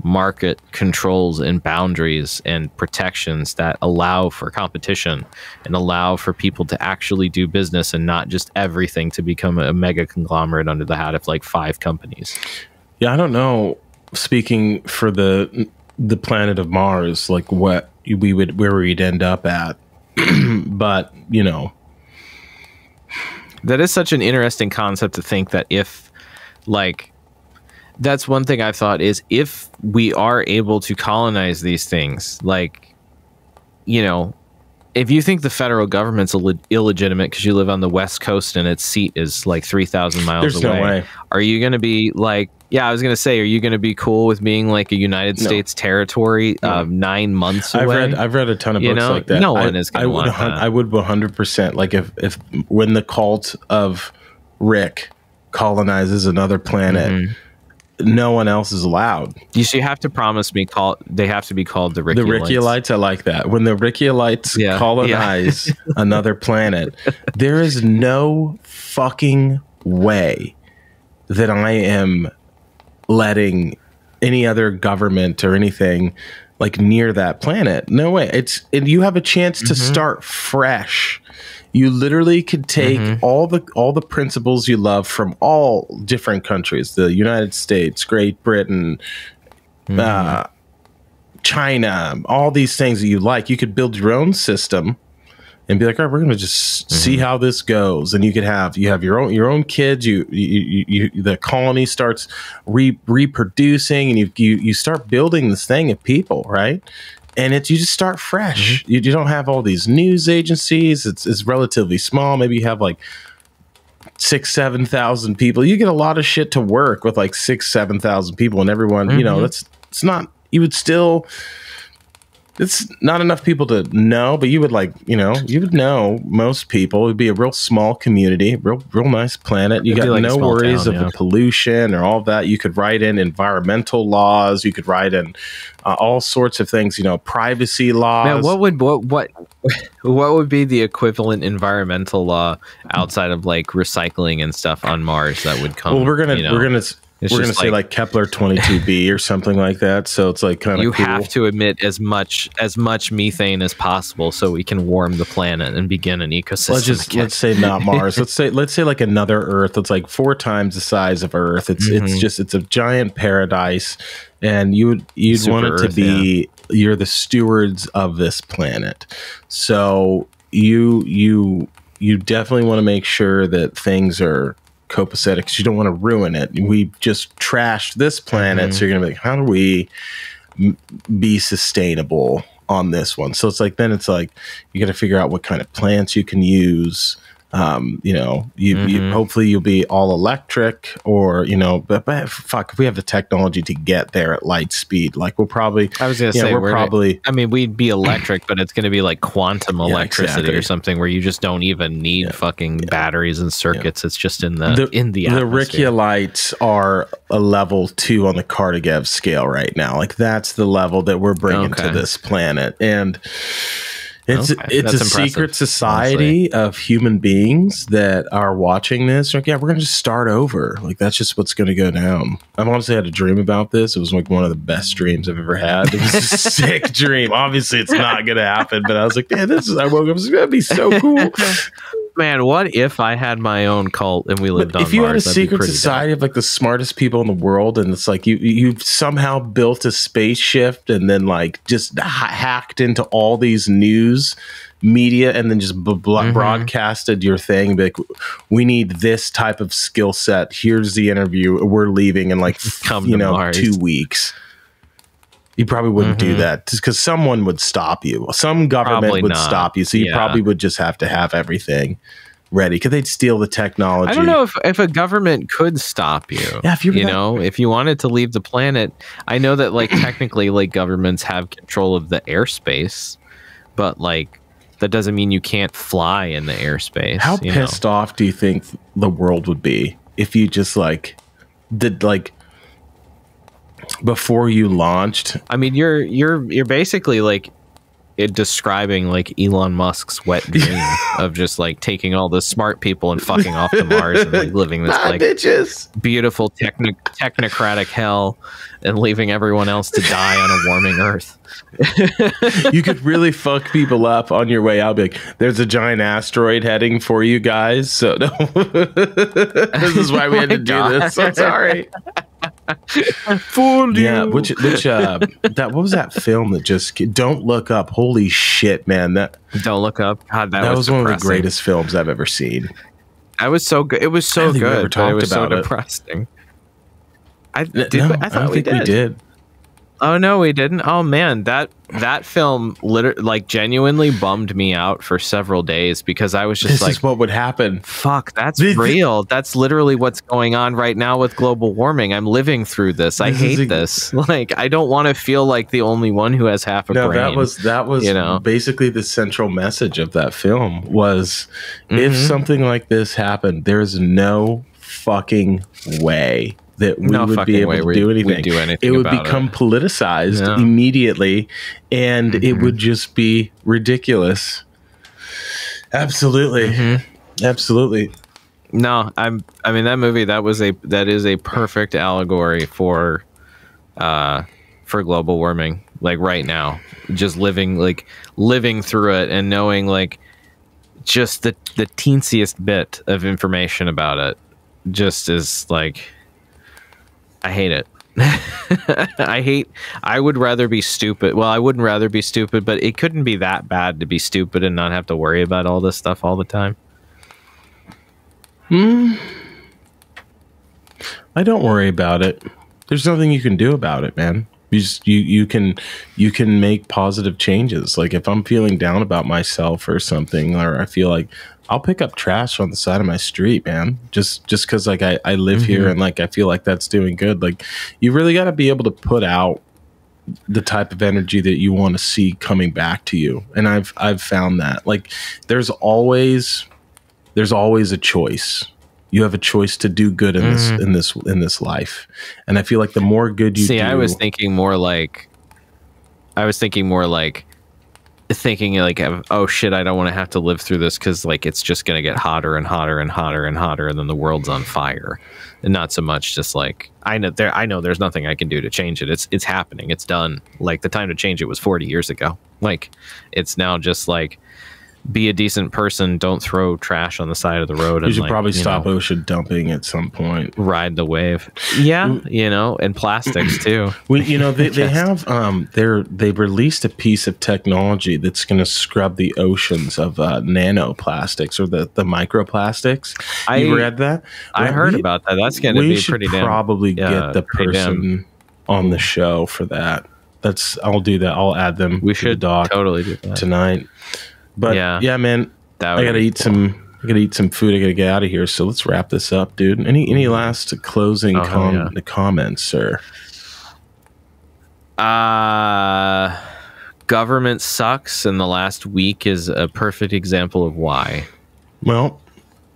market controls and boundaries and protections that allow for competition and allow for people to actually do business, and not just everything to become a mega conglomerate under the hat of like 5 companies. Yeah, I don't know. Speaking for the planet of Mars, like where we'd end up at, but you know, that is such an interesting concept to think that if, like, that's one thing I've thought is if we are able to colonize these things, like, you know, if you think the federal government's illegitimate because you live on the West Coast and its seat is like 3,000 miles away, no way. Are you going to be like, yeah, I was going to say, are you going to be cool with being like a United States territory 9 months away? I've read a ton of books like that. No one is going to want that. I would 100%. Like if when the cult of Rik colonizes another planet, no one else is allowed. You have to promise me they have to be called the Rikiolites. The Rikiolites, I like that. When the Rikiolites colonize another planet, there is no fucking way that I am letting any other government or anything like near that planet. No way. And you have a chance to start fresh. You literally could take all the principles you love from all different countries, the United States, Great Britain, China, all these things that you like. You could build your own system and be like, all right, we're going to just see how this goes. And you have your own kids. The colony starts reproducing, and you start building this thing of people, right? And you just start fresh. You don't have all these news agencies. It's relatively small. Maybe you have like 6,000-7,000 people. You get a lot of shit to work with, like 6,000-7,000 people, and everyone, you know, it's not. You would still. It's not enough people to know, but you would you would know most people. It'd be a real small community, real nice planet. You got like no worries of the pollution or all of that. You could write in environmental laws. You could write in all sorts of things, privacy laws. Man, what would be the equivalent environmental law outside of like recycling and stuff on Mars that would come? Well, we're gonna say like Kepler 22b or something like that. So it's like kind of cool. Have to emit as much methane as possible so we can warm the planet and begin an ecosystem. Let's say not Mars. let's say like another Earth. It's like 4 times the size of Earth. It's a giant paradise, and you'd want it to be you're the stewards of this planet. So you definitely want to make sure that things are copacetic, because you don't want to ruin it. We just trashed this planet, so you're gonna be like, how do we be sustainable on this one? So it's like, then it's like you got to figure out what kind of plants you can use. You hopefully you'll be all electric, or but fuck, if we have the technology to get there at light speed, like we'll probably, I was gonna say, we'd be electric, but it's gonna be like quantum electricity or something, where you just don't even need fucking batteries and circuits. It's just in the atmosphere. The Rikiolites are a level 2 on the Kardashev scale right now. Like that's the level that we're bringing to this planet, and it's a secret society of human beings that are watching this. Like, yeah, we're gonna just start over. Like that's just what's gonna go down. I've honestly had a dream about this. It was like one of the best dreams I've ever had. It was a sick dream. Obviously, it's not gonna happen, but I was like, man, I woke up. It's gonna be so cool. Man, what if I had my own cult and we lived on Mars? If you had a secret society of like the smartest people in the world, and it's like you've somehow built a spaceship and then like just hacked into all these news media and then just broadcasted your thing, like, we need this type of skill set. Here's the interview. We're leaving in like 2 weeks. You probably wouldn't do that because someone would stop you. Some government would stop you. So you probably would just have to have everything ready because they'd steal the technology. I don't know if a government could stop you. Yeah, if you know, if you wanted to leave the planet, I know that like technically like governments have control of the airspace, but like that doesn't mean you can't fly in the airspace. How pissed off do you think the world would be if you just like did like before you launched? I mean, you're basically like describing like Elon Musk's wet dream of just like taking all the smart people and fucking off to Mars and like living this like beautiful technocratic hell and leaving everyone else to die on a warming Earth. You could really fuck people up on your way out. Be like, there's a giant asteroid heading for you guys. So no. This is why we had to do this. I'm sorry. Fooled you. Yeah, which that what was that film that just Don't Look Up? Holy shit, man! Don't Look Up. God, that was one of the greatest films I've ever seen. I was so good. It was so good. But it was so depressing. I thought we did. Oh no, we didn't. Oh man, that film like genuinely bummed me out for several days because I was just this is what would happen. Fuck, that's real. That's literally what's going on right now with global warming. I'm living through this. I hate this. Like, I don't want to feel like the only one who has half a brain. That was you know, basically the central message of that film was if something like this happened, there's no fucking way that we would be able to do anything. It would become politicized immediately, and it would just be ridiculous. Absolutely, absolutely. No, I mean that movie. That is a perfect allegory for global warming. Like right now, just living through it and knowing like just the teensiest bit of information about it just is like. I hate it. I would rather be stupid. Well, I wouldn't rather be stupid, but it couldn't be that bad to be stupid and not have to worry about all this stuff all the time. I don't worry about it. There's nothing you can do about it, man. You can make positive changes. Like if I'm feeling down about myself or something, or I feel like I'll pick up trash on the side of my street, man. Just because like I live here and like I feel like that's doing good. Like you really got to be able to put out the type of energy that you want to see coming back to you. And I've found that like there's always a choice. You have a choice to do good in this life. And I feel like the more good you do. I was thinking more like oh shit, I don't want to have to live through this because like it's just gonna get hotter and hotter and hotter and hotter and then the world's on fire. And not so much just like I know there's nothing I can do to change it. It's happening. It's done. Like the time to change it was 40 years ago. Like it's now just like be a decent person. Don't throw trash on the side of the road. You should probably stop ocean dumping at some point. Ride the wave. Yeah, and plastics too. Well, they have they've released a piece of technology that's going to scrub the oceans of nanoplastics or the microplastics. You read that? I heard about that. That's going to be pretty damn. Probably get the person on the show for that. I'll do that. I'll add them. We should totally do that tonight. But yeah, man, I gotta eat some food. I gotta get out of here. So let's wrap this up, dude. Any last closing comments, sir? Government sucks, and the last week is a perfect example of why. Well,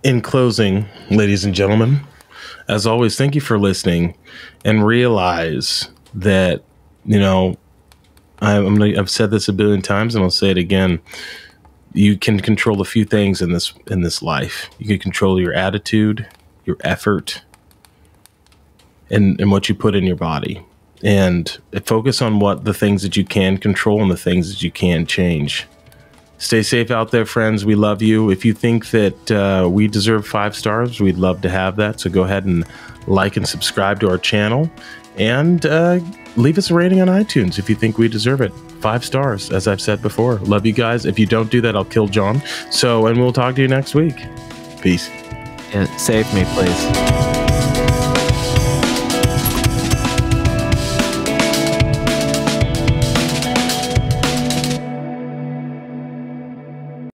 in closing, ladies and gentlemen, as always, thank you for listening, and realize that I've said this a billion times, and I'll say it again. You can control a few things in this life. You can control your attitude, your effort, and what you put in your body. And focus on the things that you can control and the things that you can change. Stay safe out there, friends. We love you. If you think that we deserve 5 stars, we'd love to have that. So go ahead and like and subscribe to our channel. And leave us a rating on iTunes if you think we deserve it. 5 stars, as I've said before. Love you guys. If you don't do that, I'll kill John. And we'll talk to you next week. Peace. Yeah, save me, please.